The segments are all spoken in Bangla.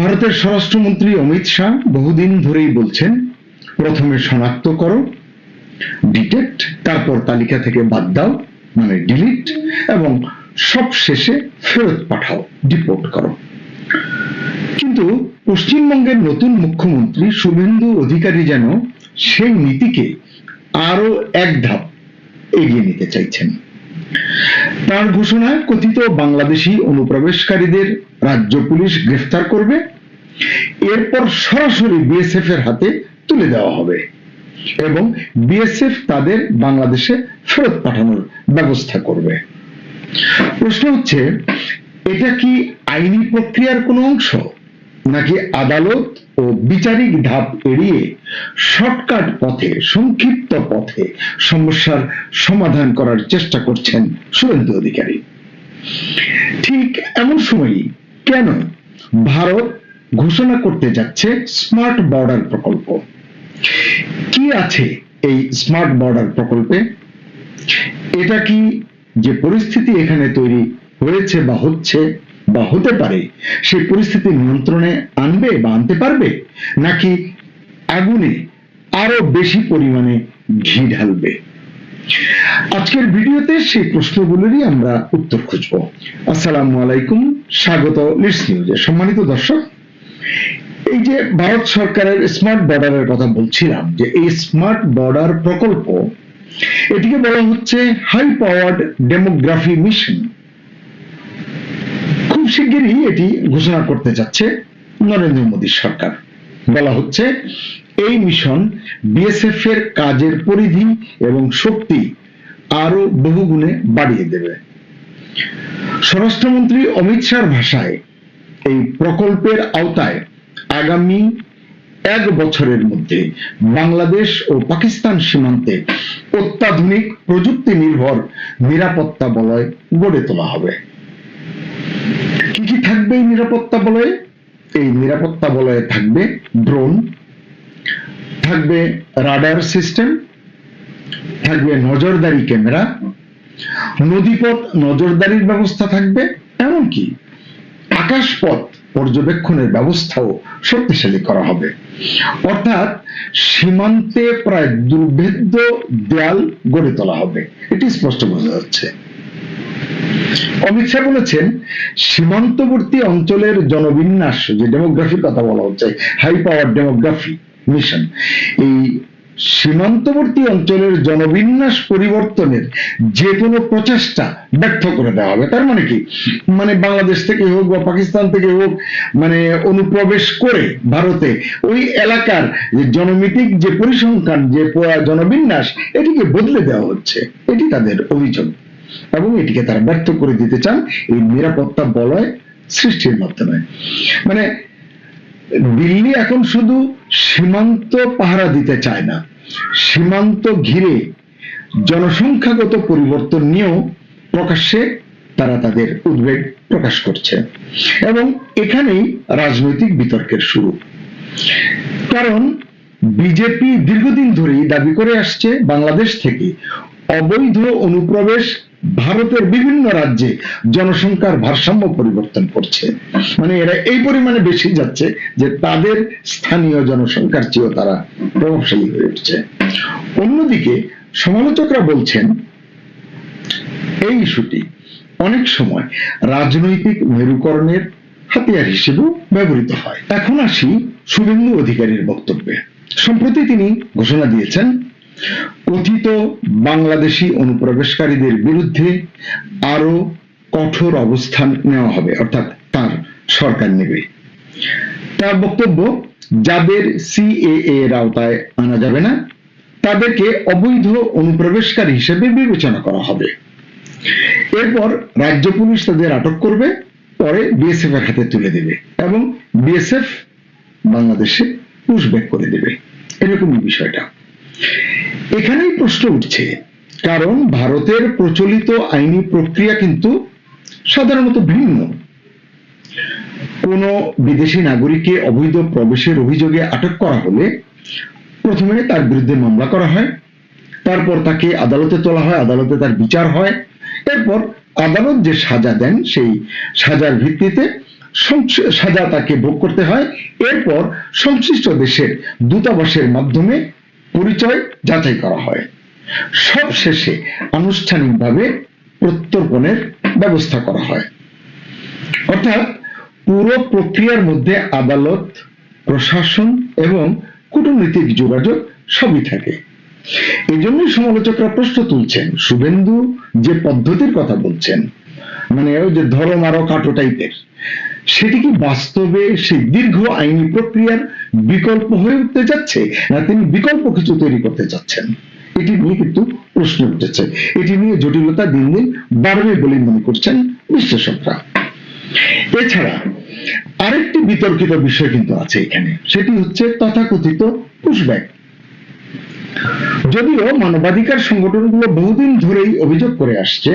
ভারতের স্বরাষ্ট্রমন্ত্রী অমিত শাহ বহুদিন ধরেই বলছেন, প্রথমে শনাক্ত করো, ডিটেক্ট, তারপর তালিকা থেকে বাদ দাও মানে ডিলিট, এবং সব শেষে ফেরত পাঠাও, ডিপোর্ট করো। কিন্তু পশ্চিমবঙ্গের নতুন মুখ্যমন্ত্রী শুভেন্দু অধিকারী যেন সেই নীতিকে আরো এক ধাপ এগিয়ে নিতে চাইছেন। তার ঘোষণায় কথিত বাংলাদেশি অনুপ্রবেশকারীদের রাজ্য পুলিশ গ্রেফতার করবে, এরপর সরাসরি বিএসএফ এর হাতে তুলে দেওয়া হবে এবং বিএসএফ তাদের বাংলাদেশে ফেরত পাঠানোর ব্যবস্থা করবে। প্রশ্ন হচ্ছে, এটা কি আইনি প্রক্রিয়ার কোনো অংশ, নাকি আদালত ও বিচারিক ধাপ এড়িয়ে শর্টকাট পথে, সংক্ষিপ্ত পথে সমস্যার সমাধান করার চেষ্টা করছেন শুভেন্দু অধিকারী? ঠিক এমন সময়ই কেন ভারত ঘোষণা করতে যাচ্ছে স্মার্ট বর্ডার প্রকল্প? কি আছে এই স্মার্ট বর্ডার প্রকল্পে? এটা কি যে পরিস্থিতি এখানে তৈরি হয়েছে বা হচ্ছে বা হতে পারে সেই পরিস্থিতি নিয়ন্ত্রণে আনবে বা আনতে পারবে, নাকি আগুনে আরো বেশি পরিমাণে ঘি ঢালবে? আজকের ভিডিওতে সেই প্রশ্নগুলোরই আমরা উত্তর খুঁজব। আসসালামু আলাইকুম, স্বাগত লিডস নিউজে। সম্মানিত দর্শক, এই যে ভারত সরকারের স্মার্ট বর্ডারের কথা বলছিলাম, যে এই স্মার্ট বর্ডার প্রকল্প, এটিকে বলা হচ্ছে হাই পাওয়ার্ড ডেমোগ্রাফি মিশন। খুব শিগগিরই এটি ঘোষণা করতে যাচ্ছে নরেন্দ্র মোদী সরকার। বলা হচ্ছে এই মিশন বিএসএফ এর কাজের পরিধি এবং শক্তি আরো বহুগুণে বাড়িয়ে দেবে। স্বরাষ্ট্রমন্ত্রী অমিত শাহর ভাষায় এই প্রকল্পের আওতায় আগামী 1 বছরের মধ্যে বাংলাদেশ ও পাকিস্তান সীমান্তে অত্যাধুনিক প্রযুক্তি নির্ভর নিরাপত্তা বলয় গড়ে তোলা হবে। কি কি থাকবে এই নিরাপত্তা বলয়ে? এই নিরাপত্তা বলয়ে থাকবে ড্রোন, থাকবে রাডার সিস্টেম, থাকবে নজরদারি ক্যামেরা, নদীপথ নজরদারির ব্যবস্থা থাকবে, এমনকি আকাশপথ পর্যবেক্ষণের ব্যবস্থাও শক্তিশালী করা হবে। অর্থাৎ সীমান্তে প্রায় দুর্ভেদ্য দেয়াল গড়ে তোলা হবে, এটি স্পষ্ট বোঝা যাচ্ছে। অমিত শাহ বলেছেন, সীমান্তবর্তী অঞ্চলের জনবিন্যাস, যে ডেমোগ্রাফির কথা বলা হচ্ছে, হাই পাওয়ার ডেমোগ্রাফি মিশন, এই সীমান্তবর্তী অঞ্চলের জনবিন্যাস পরিবর্তনের যে কোনো প্রচেষ্টা ব্যর্থ করে দেওয়া হবে। তার মানে কি, মানে বাংলাদেশ থেকে হোক বা পাকিস্তান থেকে হোক, মানে অনুপ্রবেশ করে ভারতে ওই এলাকার যে জনমিতিক যে পরিসংখ্যান, যে জনবিন্যাস, এটিকে বদলে দেওয়া হচ্ছে, এটি তাদের অভিযোগ এবং এটিকে তারা ব্যর্থ করে দিতে চান এই নিরাপত্তা বলয় সৃষ্টির মাধ্যমে। মানে দিল্লি এখন শুধু সীমান্ত পাহারা দিতে চায় না, সীমান্ত ঘিরে জনসংখ্যাগত পরিবর্তন নিয়েও প্রকাশ্যে তারা তাদের উদ্বেগ প্রকাশ করছে এবং এখানেই রাজনৈতিক বিতর্কের শুরু। কারণ বিজেপি দীর্ঘদিন ধরেই দাবি করে আসছে বাংলাদেশ থেকে অবৈধ অনুপ্রবেশ ভারতের বিভিন্ন রাজ্যে জনসংখ্যার ভারসাম্য পরিবর্তন করছে। মানে এরা এই পরিমাণে বেশি যাচ্ছে যে তাদের স্থানীয় জনসংখ্যার চেয়েও তারা প্রভাবশালী হয়ে উঠছে। অন্যদিকে সমালোচকরা বলছেন এই ইস্যুটি অনেক সময় রাজনৈতিক মেরুকরণের হাতিয়ার হিসেবেও ব্যবহৃত হয়। এখন আসি শুভেন্দু অধিকারীর বক্তব্যে। সম্প্রতি তিনি ঘোষণা দিয়েছেন, কথিত বাংলাদেশি অনুপ্রবেশকারীদের বিরুদ্ধে আরো কঠোর অবস্থান নেওয়া হবে, অর্থাৎ তার সরকার নেবে। তার বক্তব্য, যাদের সিএএ এর আওতায় আনা যাবে না তাদেরকে অবৈধ অনুপ্রবেশকারী হিসেবে বিবেচনা করা হবে। এরপর রাজ্য পুলিশ তাদের আটক করবে, পরে বিএসএফ এর হাতে তুলে দেবে এবং বিএসএফ বাংলাদেশে পুশব্যাক করে দেবে। এরকমই বিষয়টা। এখানেই প্রশ্ন উঠছে, কারণ ভারতের প্রচলিত আইনি প্রক্রিয়া কিন্তু সাধারণত ভিন্ন। কোন বিদেশি নাগরিককে অবৈধ প্রবেশের অভিযোগে আটক করা হলে প্রথমে তার বিরুদ্ধে মামলা করা হয়, তারপর তাকে আদালতে তোলা হয়, আদালতে তার বিচার হয়, এরপর আদালত যে সাজা দেন সেই সাজার ভিত্তিতে সাজা তাকে ভোগ করতে হয়। এরপর সংশ্লিষ্ট দেশের দূতাবাসের মাধ্যমে পরিচয় যাচাই করা হয়। সব শেষে আনুষ্ঠানিকভাবে প্রত্যর্পণের ব্যবস্থা করা হয়। অর্থাৎ পুরো প্রক্রিয়ার মধ্যে আদালত, প্রশাসন এবং কূটনৈতিক যোগাযোগ সবই থাকে। এই জন্যই সমালোচকরা প্রশ্ন তুলছেন, শুভেন্দু যে পদ্ধতির কথা বলছেন, মানে ওই যে ধরো মারো কাটো টাইপের, সেটি কি বাস্তবে সেই দীর্ঘ আইনি প্রক্রিয়ার বিকল্প হয়ে উঠতে যাচ্ছে, না তিনি বিকল্প কিছু তৈরি করতে চাচ্ছেন? এটি নিয়ে কিন্তু প্রশ্ন উঠেছে। এটি নিয়ে জটিলতা দিন দিন বাড়বে বলে মনে করছেন বিশ্লেষকরা। এছাড়া আরেকটি বিতর্কিত বিষয় কিন্তু আছে এখানে, সেটি হচ্ছে তথাকথিত পুশব্যাক। যদিও মানবাধিকার সংগঠনগুলো বহুদিন ধরেই অভিযোগ করে আসছে,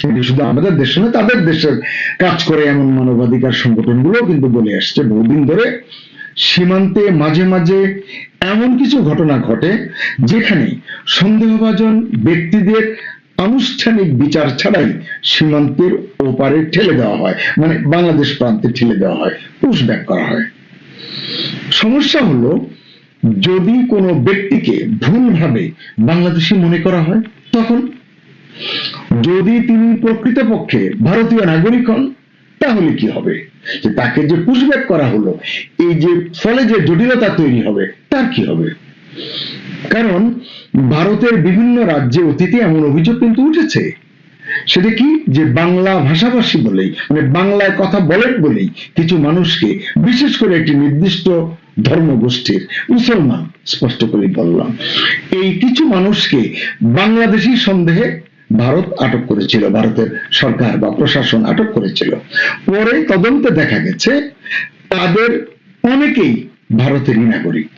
এটি শুধু আমাদের দেশে নয়, তাদের দেশের কাজ করে এমন মানবাধিকার সংগঠনগুলো কিন্তু বলে আসছে বহুদিন ধরে, সীমান্তে মাঝে মাঝে এমন কিছু ঘটনা ঘটে যেখানে সন্দেহভাজন ব্যক্তিদের আনুষ্ঠানিক বিচার ছাড়াই সীমান্তের ওপারে ঠেলে দেওয়া হয়, মানে বাংলাদেশ প্রান্তে ঠেলে দেওয়া হয়, পুশব্যাক করা হয়। সমস্যা হলো, যদি কোনো ব্যক্তিকে ভুলভাবে বাংলাদেশী মনে করা হয়, তখন যদি তিনি প্রকৃতপক্ষে ভারতীয় নাগরিক হন, তাহলে কি হবে? যে তাকে যে পুশব্যাক করা হলো, এই যে ফলে যে জটিলতা তৈরি হবে, তার কি হবে? কারণ ভারতের বিভিন্ন রাজ্যে অতীতে এমন অভিযোগ কিন্তু উঠেছে, সেটা কি, যে বাংলা ভাষাভাষী বলেই, মানে বাংলায় কথা বলেন বলেই কিছু মানুষকে, বিশেষ করে একটি নির্দিষ্ট ধর্মগোষ্ঠীর মুসলমান, স্পষ্ট করে বললাম, এই কিছু মানুষকে বাংলাদেশী সন্দেহে ভারত আটক করেছিল, ভারতের সরকার বা প্রশাসন আটক করেছিল। পরে তদন্তে দেখা গেছে তাদের অনেকেই ভারতেরই নাগরিক।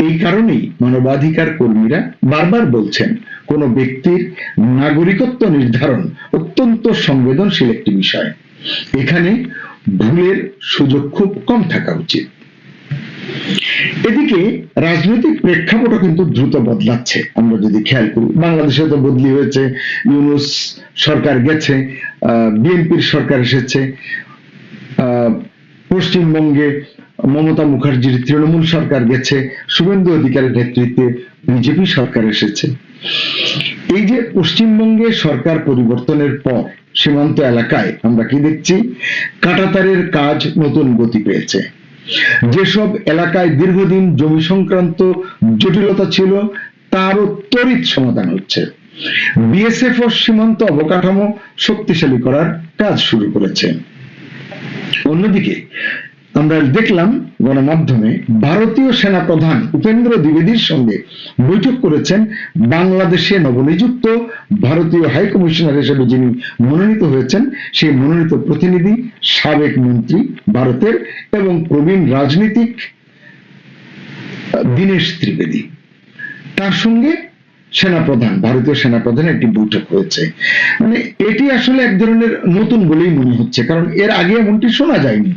এই কারণেই মানবাধিকার কর্মীরা বারবার বলছেন, কোন ব্যক্তির নাগরিকত্ব নির্ধারণ অত্যন্ত সংবেদনশীল একটি বিষয়, এখানে ভুলের সুযোগ খুব কম থাকা উচিত। এদিকে রাজনৈতিক প্রেক্ষাপটও কিন্তু দ্রুত বদলাচ্ছে। আমরা যদি খেয়াল করি, বাংলাদেশে তো বদলি হয়েছে, ইউনূস সরকার গেছে, বিএনপির সরকার এসেছে, পশ্চিমবঙ্গে মমতা মুখার্জির তৃণমূল সরকার গেছে, শুভেন্দু অধিকারীর নেতৃত্বে বিজেপি সরকার এসেছে। এই যে পশ্চিমবঙ্গে সরকার পরিবর্তনের পর সীমান্ত এলাকায় আমরা কি দেখছি, কাঁটাতারের কাজ নতুন গতি পেয়েছে। যেসব এলাকায় দীর্ঘদিন জমি সংক্রান্ত জটিলতা ছিল, তারও ত্বরিত সমাধান হচ্ছে। বিএসএফ ও সীমান্ত অবকাঠামো শক্তিশালী করার কাজ শুরু করেছে। অন্যদিকে আমরা দেখলাম গণমাধ্যমে ভারতীয় সেনা প্রধান উপেন্দ্র দ্বিবেদীর সঙ্গে বৈঠক করেছেন বাংলাদেশে নবনিযুক্ত ভারতীয় হাই কমিশনার হিসেবে যিনি মনোনীত হয়েছেন, সেই মনোনীত প্রতিনিধি সাবেক মন্ত্রী ভারতের এবং প্রবীণ রাজনীতিক দীনেশ ত্রিবেদী, তার সঙ্গে সেনাপ্রধান, ভারতীয় সেনাপ্রধানের একটি বৈঠক হয়েছে। মানে এটি আসলে এক ধরনের নতুন বলেই মনে হচ্ছে, কারণ এর আগে এমনটি শোনা যায়নি।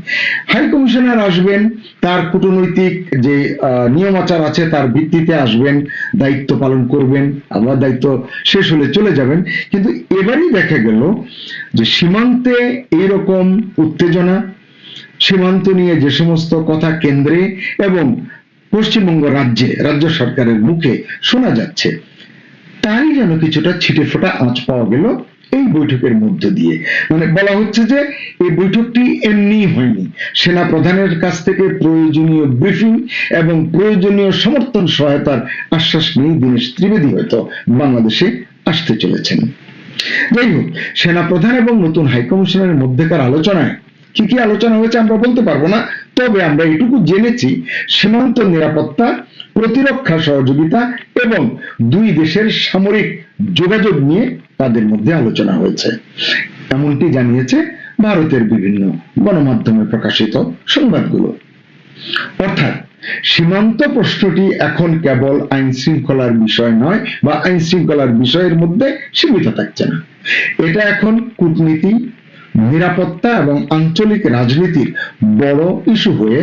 হাই কমিশনার আসবেন, তার কূটনৈতিক যে নিয়মাচার আছে তার ভিত্তিতে আসবেন, দায়িত্ব পালন করবেন, আবার দায়িত্ব শেষ হলে চলে যাবেন। কিন্তু এবারই দেখা গেল যে সীমান্তে এইরকম উত্তেজনা, সীমান্ত নিয়ে যে সমস্ত কথা কেন্দ্রে এবং পশ্চিমবঙ্গ রাজ্য সরকারের মুখে শোনা যাচ্ছে, তারই যেন কিছুটা ছিটে ফোটা আঁচ পাওয়া গেল এই বৈঠকের মধ্য দিয়ে। মানে বলা হচ্ছে যে এই বৈঠকটি এমনি হয়নি, সেনা প্রধানের কাছ থেকে প্রয়োজনীয় ব্রিফিং এবং প্রয়োজনীয় সমর্থন সহায়তার আশ্বাস নিয়ে দীনেশ ত্রিবেদী হয়তো বাংলাদেশে আসতে চলেছেন। যাই হোক, সেনা প্রধান এবং নতুন হাইকমিশনারের মধ্যেকার আলোচনায় কি কি আলোচনা হয়েছে আমরা বলতে পারবো না, তবে আমরা এটুকু জেনেছি, সীমান্ত নিরাপত্তা, প্রতিরক্ষা সহযোগিতা এবং দুই দেশের সামরিক যোগাযোগ নিয়ে তাদের মধ্যে আলোচনা হয়েছে, এমনটি জানিয়েছে ভারতের বিভিন্ন গণমাধ্যমে প্রকাশিত সংবাদগুলো। অর্থাৎ সীমান্ত প্রশ্নটি এখন কেবল আইন শৃঙ্খলার বিষয় নয় বা আইন শৃঙ্খলার বিষয়ের মধ্যে সীমিত থাকছে না, এটা এখন কূটনীতি, নিরাপত্তা এবং আঞ্চলিক রাজনীতির বড় ইস্যু হয়ে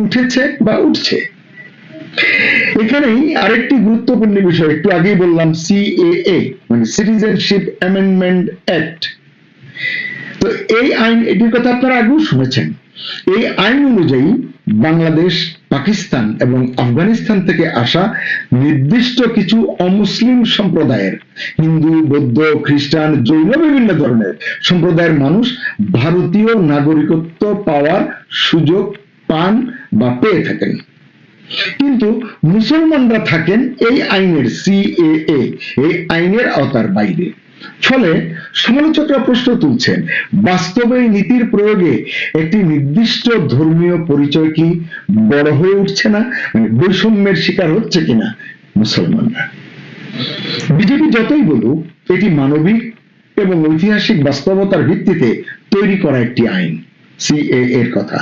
উঠেছে বা উঠছে। এখানেই আরেকটি গুরুত্বপূর্ণ বিষয়, একটু আগেই বললাম সিএএ মানে সিটিজেনশিপ অ্যামেন্ডমেন্ট অ্যাক্ট, তো এই আইন, এটির কথা আপনারা আগেও শুনেছেন। এই আইন অনুযায়ী বাংলাদেশ, পাকিস্তান এবং আফগানিস্তান থেকে আসা নির্দিষ্ট কিছু অমুসলিম সম্প্রদায়ের, হিন্দু, বৌদ্ধ, খ্রিস্টান, জৈন, বিভিন্ন ধরনের সম্প্রদায়ের মানুষ ভারতীয় নাগরিকত্ব পাওয়ার সুযোগ পান বা পেয়ে থাকেন। কিন্তু মুসলমানরা থাকেন এই আইনের, সিএএ, এই আইনের আওতার বাইরে। ফলে সমালোচকরা প্রশ্ন তুলছেন, বাস্তবে এই নীতির প্রয়োগে একটি নির্দিষ্ট ধর্মীয় পরিচয় কি বড় হয়ে উঠছে না, বৈষম্যের শিকার হচ্ছে কিনা মুসলমানরা? বিজেপি যতই বলুক, এটি মানবিক এবং ঐতিহাসিক বাস্তবতার ভিত্তিতে তৈরি করা একটি আইন, সিএএ এর কথা।